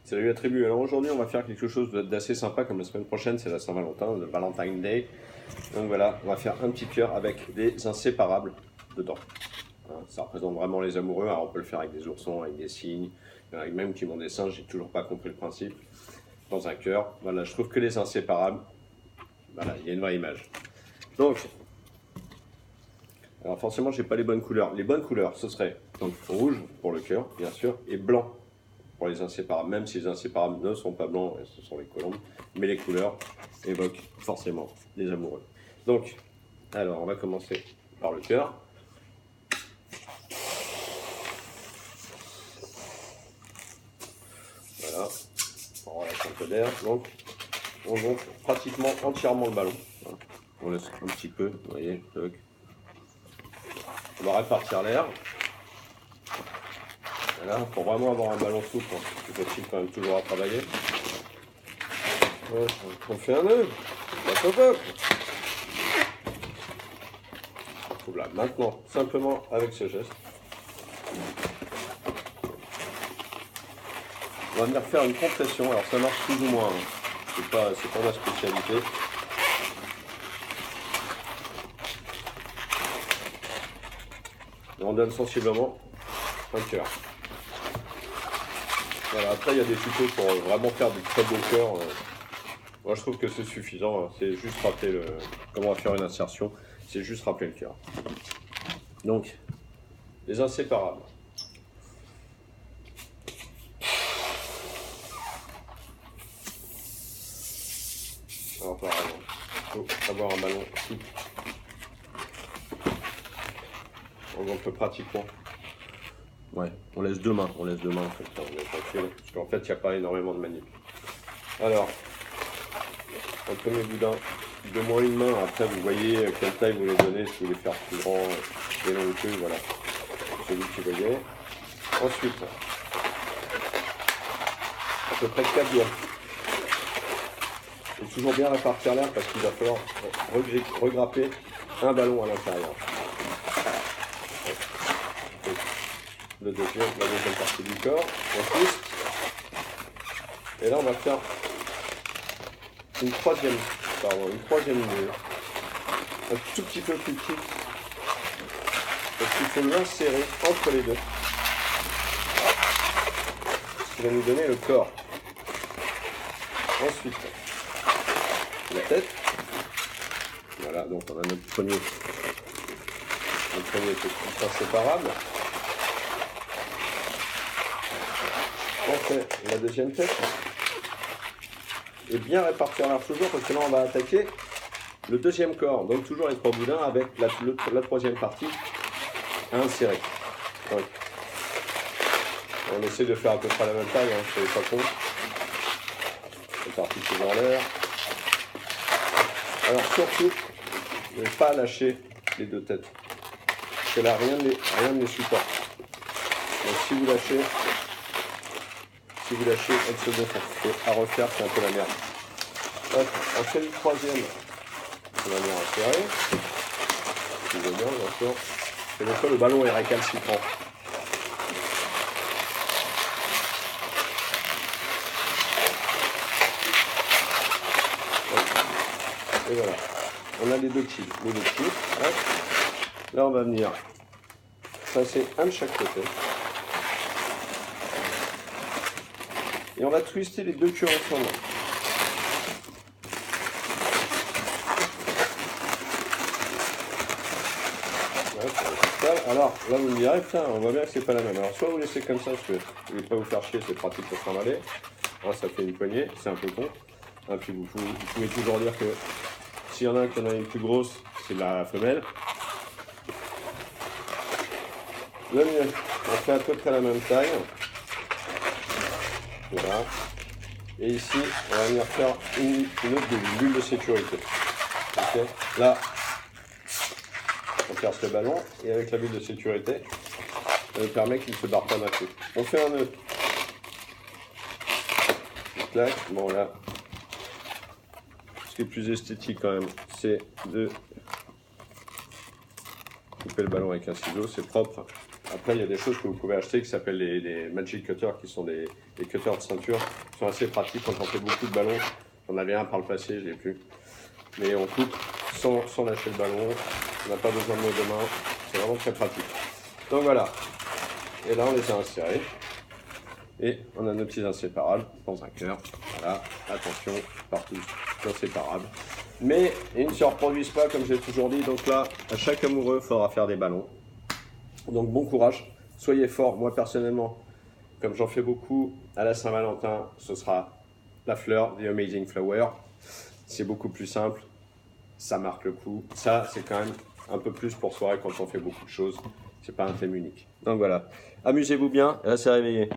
Salut la tribu, alors aujourd'hui on va faire quelque chose d'assez sympa comme la semaine prochaine c'est la Saint-Valentin, le Valentine Day. Donc voilà, on va faire un petit cœur avec des inséparables dedans. Ça représente vraiment les amoureux, alors on peut le faire avec des oursons, avec des cygnes, il y en a même qui m'ont des singes, j'ai toujours pas compris le principe. Dans un cœur, voilà, je trouve que les inséparables, voilà, il y a une vraie image. Donc, alors forcément j'ai pas les bonnes couleurs. Les bonnes couleurs ce serait donc rouge pour le cœur bien sûr et blanc pour les inséparables, même si les inséparables ne sont pas blancs, ce sont les colombes, mais les couleurs évoquent forcément les amoureux. Donc, alors on va commencer par le cœur. Voilà, on relâche un peu d'air, donc on gonfle pratiquement entièrement le ballon. On laisse un petit peu, vous voyez, on va répartir l'air. Voilà, pour vraiment avoir un ballon souple, c'est plus facile quand même toujours à travailler. On fait un nœud, Voilà, maintenant, simplement avec ce geste, on va venir faire une compression. Alors ça marche plus ou moins, c'est pas ma spécialité. Et on donne sensiblement un cœur. Voilà, après il y a des tutos pour vraiment faire du très beau cœur. Moi je trouve que c'est suffisant, c'est juste rappeler comment on va faire une insertion, c'est juste rappeler le cœur. Donc, les inséparables. Alors pareil, il faut avoir un ballon souple. On peut pratiquement. Ouais, on laisse deux mains comme ça, on est tranquille, parce qu'en fait il n'y a pas énormément de manip. Alors, un premier boudin de moins une main, après vous voyez quelle taille vous les donnez, si vous voulez faire plus grand, et long que, voilà, c'est vous qui voyez. Ensuite, à peu près 4 doigts. Il faut toujours bien répartir l'air parce qu'il va falloir regrapper un ballon à l'intérieur. La deuxième partie du corps, ensuite, et là on va faire une troisième nœud, un tout petit peu plus petit, parce qu'il faut l'insérer entre les deux, ce qui va nous donner le corps. Ensuite, la tête, voilà, donc on a notre premier petit inséparable. On fait la deuxième tête et bien répartir l'air toujours parce que là on va attaquer le deuxième corps, donc toujours les trois boudins avec la troisième partie à insérer. Donc, on essaie de faire à peu près la même taille, soyez pas con. C'est parti toujours en l'air. Alors surtout, ne pas lâcher les deux têtes, parce que là rien ne les supporte. Donc si vous lâchez, elle se gonfle. Et à refaire, c'est un peu la merde. Hop, on fait le troisième de manière serrée. Si vous voyez bien, sûr. Et donc là, le ballon est récalcitrant. Et voilà. On a les deux petits. Là, on va venir passer un de chaque côté. Et on va twister les deux queues ensemble. Alors là vous me direz, putain, on voit bien que c'est pas la même. Alors soit vous laissez comme ça, parce que vous voulez pas vous faire chier, c'est pratique pour trimballer. Ça fait une poignée, c'est un peu con. Puis vous pouvez toujours dire que s'il y en a un qui en a une plus grosse, c'est la femelle. Le mieux, on fait à peu près la même taille. Voilà. Et ici, on va venir faire une autre bulle de sécurité. Okay. Là, on perce le ballon et avec la bulle de sécurité, ça nous permet qu'il ne se barre pas d'un coup. On fait un nœud. Clac. Bon là, ce qui est plus esthétique quand même, c'est de couper le ballon avec un ciseau, c'est propre. Après, il y a des choses que vous pouvez acheter qui s'appellent les Magic Cutters, qui sont des cutters de ceinture, qui sont assez pratiques quand on fait beaucoup de ballons. J'en avais un par le passé, je l'ai plus. Mais on coupe sans lâcher le ballon, on n'a pas besoin de nos deux mains, c'est vraiment très pratique. Donc voilà, et là on les a insérés. Et on a nos petits inséparables dans un cœur. Voilà, attention, partout, inséparables. Mais ils ne se reproduisent pas comme j'ai toujours dit. Donc là, à chaque amoureux, il faudra faire des ballons. Donc bon courage, soyez forts. Moi personnellement, comme j'en fais beaucoup à la Saint-Valentin, ce sera la fleur, The Amazing Flower. C'est beaucoup plus simple, ça marque le coup. Ça, c'est quand même un peu plus pour soirée quand on fait beaucoup de choses. C'est pas un thème unique. Donc voilà, amusez-vous bien et restez réveillés.